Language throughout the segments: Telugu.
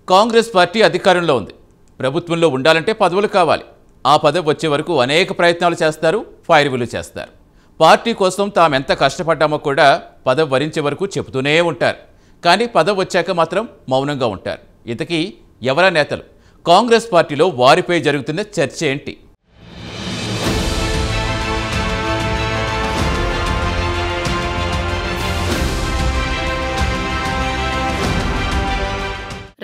కాంగ్రెస్ పార్టీ అధికారంలో ఉంది. ప్రభుత్వంలో ఉండాలంటే పదవులు కావాలి. ఆ పదవి వచ్చే వరకు అనేక ప్రయత్నాలు చేస్తారు, ఫైర్వీలు చేస్తారు. పార్టీ కోసం తామెంత కష్టపడ్డామో కూడా పదవి వరించే వరకు చెబుతూనే ఉంటారు. కానీ పదవి వచ్చాక మాత్రం మౌనంగా ఉంటారు. ఇంతకీ ఎవరా నేతలు? కాంగ్రెస్ పార్టీలో వారిపై జరుగుతున్న చర్చ ఏంటి?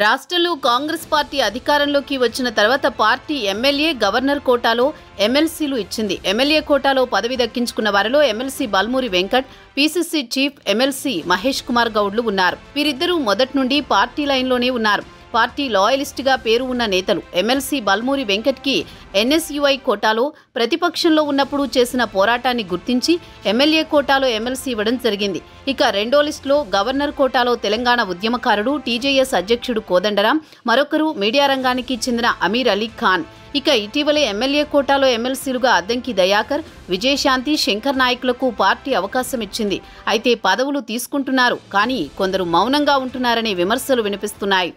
రాష్ట్రంలో కాంగ్రెస్ పార్టీ అధికారంలోకి వచ్చిన తర్వాత పార్టీ ఎమ్మెల్యే, గవర్నర్ కోటాలో ఎమ్మెల్సీలు ఇచ్చింది. ఎమ్మెల్యే కోటాలో పదవి దక్కించుకున్న వారిలో MLC Balmuri Venkat, PCC chief MLC Mahesh Kumar గౌడ్లు ఉన్నారు. వీరిద్దరూ మొదటి నుండి పార్టీ లైన్లోనే ఉన్నారు. పార్టీ లాయలిస్ట్గా పేరు ఉన్న నేతలు. ఎమ్మెల్సీ బల్మూరి వెంకట్కి ఎన్ఎస్యుఐ కోటాలో ప్రతిపక్షంలో ఉన్నప్పుడు చేసిన పోరాటాన్ని గుర్తించి ఎమ్మెల్యే కోటాలో ఎమ్మెల్సీ ఇవ్వడం జరిగింది. ఇక రెండో లిస్టులో గవర్నర్ కోటాలో తెలంగాణ ఉద్యమకారుడు, టీజేఎస్ అధ్యక్షుడు కోదండరాం, మరొకరు మీడియా రంగానికి చెందిన అమీర్ అలీ ఖాన్. ఇక ఇటీవలే ఎమ్మెల్యే కోటాలో ఎమ్మెల్సీలుగా అద్దంకి దయాకర్, విజయశాంతి, శంకర్ నాయకులకు పార్టీ అవకాశం ఇచ్చింది. అయితే పదవులు తీసుకుంటున్నారు, కానీ కొందరు మౌనంగా ఉంటున్నారనే విమర్శలు వినిపిస్తున్నాయి.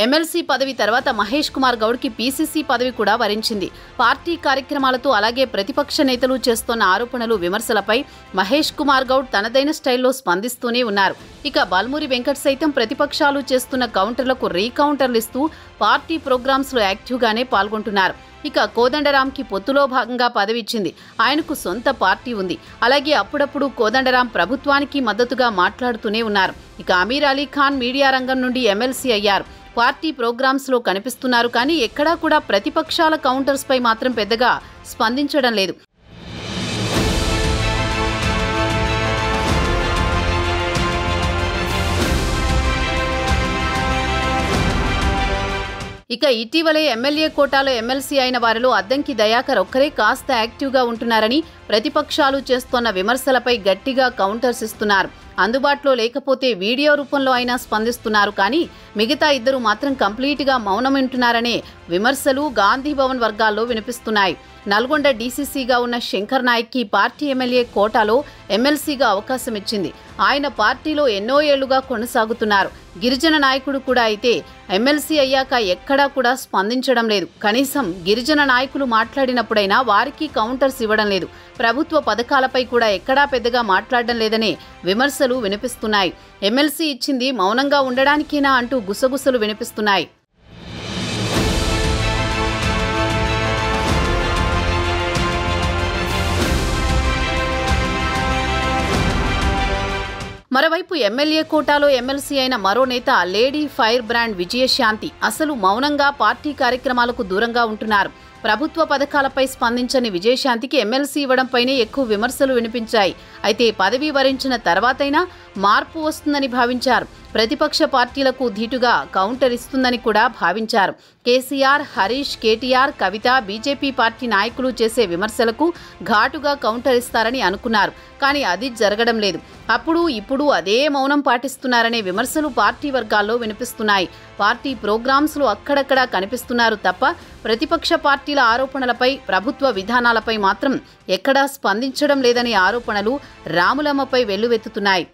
ఎమ్మెల్సీ పదవి తర్వాత మహేష్ కుమార్ గౌడ్కి పీసీసీ పదవి కూడా వరించింది. పార్టీ కార్యక్రమాలతో అలాగే ప్రతిపక్ష నేతలు చేస్తున్న ఆరోపణలు, విమర్శలపై మహేష్ కుమార్ గౌడ్ తనదైన స్టైల్లో స్పందిస్తూనే ఉన్నారు. ఇక బల్మూరి వెంకట్ సైతం ప్రతిపక్షాలు చేస్తున్న కౌంటర్లకు రీకౌంటర్లు ఇస్తూ పార్టీ ప్రోగ్రామ్స్లో యాక్టివ్గానే పాల్గొంటున్నారు. ఇక కోదండరాంకి పొత్తులో భాగంగా పదవి ఇచ్చింది. ఆయనకు సొంత పార్టీ ఉంది. అలాగే అప్పుడప్పుడు కోదండరాం ప్రభుత్వానికి మద్దతుగా మాట్లాడుతూనే ఉన్నారు. ఇక అమీర్ అలీ ఖాన్ మీడియా రంగం నుండి ఎమ్మెల్సీ అయ్యారు. పార్టీ ప్రోగ్రామ్స్లో కనిపిస్తున్నారు, కానీ ఎక్కడా కూడా ప్రతిపక్షాల కౌంటర్స్పై మాత్రం పెద్దగా స్పందించడం లేదు. ఇక ఇటీవలే ఎమ్మెల్యే కోటాలో ఎమ్మెల్సీ అయిన వారిలో అద్దంకి దయాకర్ ఒక్కరే కాస్త యాక్టివ్గా ఉంటున్నారని ప్రతిపక్షాలు చేస్తున్న విమర్శలపై గట్టిగా కౌంటర్స్ ఇస్తున్నారు. అందుబాటులో లేకపోతే వీడియో రూపంలో అయినా స్పందిస్తున్నారు, కానీ మిగతా ఇద్దరు మాత్రం కంప్లీట్గా మౌనం వింటున్నారనే విమర్శలు గాంధీ భవన్ వర్గాల్లో వినిపిస్తున్నాయి. నల్గొండ డీసీసీగా ఉన్న శంకర్ నాయక్కి పార్టీ ఎమ్మెల్యే కోటాలో ఎమ్మెల్సీగా అవకాశం ఇచ్చింది. ఆయన పార్టీలో ఎన్నో ఏళ్లుగా కొనసాగుతున్నారు. గిరిజన నాయకుడు కూడా అయితే ఎమ్మెల్సీ అయ్యాక ఎక్కడా కూడా స్పందించడం లేదు. కనీసం గిరిజన నాయకులు మాట్లాడినప్పుడైనా వారికి కౌంటర్స్ ఇవ్వడం లేదు. ప్రభుత్వ పథకాలపై కూడా ఎక్కడా పెద్దగా మాట్లాడడం లేదనే విమర్శలు వినిపిస్తున్నాయి. ఎమ్మెల్సీ ఇచ్చింది మౌనంగా ఉండడానికేనా అంటూ గుసగుసలు వినిపిస్తున్నాయి. మరోవైపు ఎమ్మెల్యే కోటాలో ఎమ్మెల్సీ అయిన మరో నేత లేడీ ఫైర్ బ్రాండ్ విజయశాంతి అసలు మౌనంగా పార్టీ కార్యక్రమాలకు దూరంగా ఉంటున్నారు. ప్రభుత్వ పథకాలపై స్పందించని విజయశాంతికి ఎమ్మెల్సీ ఇవ్వడంపైనే ఎక్కువ విమర్శలు వినిపించాయి. అయితే పదవి వరించిన తర్వాతైనా మార్పు వస్తుందని భావించారు. ప్రతిపక్ష పార్టీలకు ధీటుగా కౌంటర్ ఇస్తుందని కూడా భావించారు. కేసీఆర్, హరీష్, కేటీఆర్, కవిత, బీజేపీ పార్టీ నాయకులు చేసే విమర్శలకు ఘాటుగా కౌంటర్ ఇస్తారని అనుకున్నారు. కానీ అది జరగడం లేదు. అప్పుడు ఇప్పుడు అదే మౌనం పాటిస్తున్నారనే విమర్శలు పార్టీ వర్గాల్లో వినిపిస్తున్నాయి. పార్టీ ప్రోగ్రామ్స్లో అక్కడక్కడా కనిపిస్తున్నారు తప్ప ప్రతిపక్ష పార్టీల ఆరోపణలపై, ప్రభుత్వ విధానాలపై మాత్రం ఎక్కడా స్పందించడం లేదనే ఆరోపణలు రాములమ్మపై వెల్లువెత్తుతున్నాయి.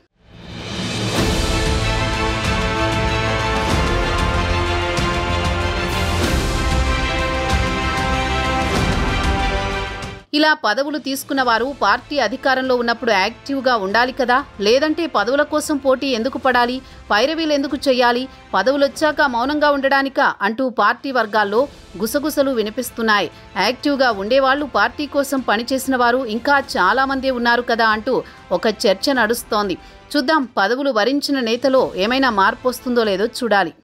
ఇలా పదవులు తీసుకున్న వారు పార్టీ అధికారంలో ఉన్నప్పుడు యాక్టివ్గా ఉండాలి కదా, లేదంటే పదవుల కోసం పోటీ ఎందుకు పడాలి, పైరవీలు ఎందుకు చేయాలి, పదవులొచ్చాక మౌనంగా ఉండడానికా అంటూ పార్టీ వర్గాల్లో గుసగుసలు వినిపిస్తున్నాయి. యాక్టివ్గా ఉండేవాళ్లు, పార్టీ కోసం పనిచేసిన వారు ఇంకా చాలామంది ఉన్నారు కదా అంటూ ఒక చర్చ నడుస్తోంది. చూద్దాం, పదవులు వరించిన నేతలో ఏమైనా మార్పు వస్తుందో లేదో చూడాలి.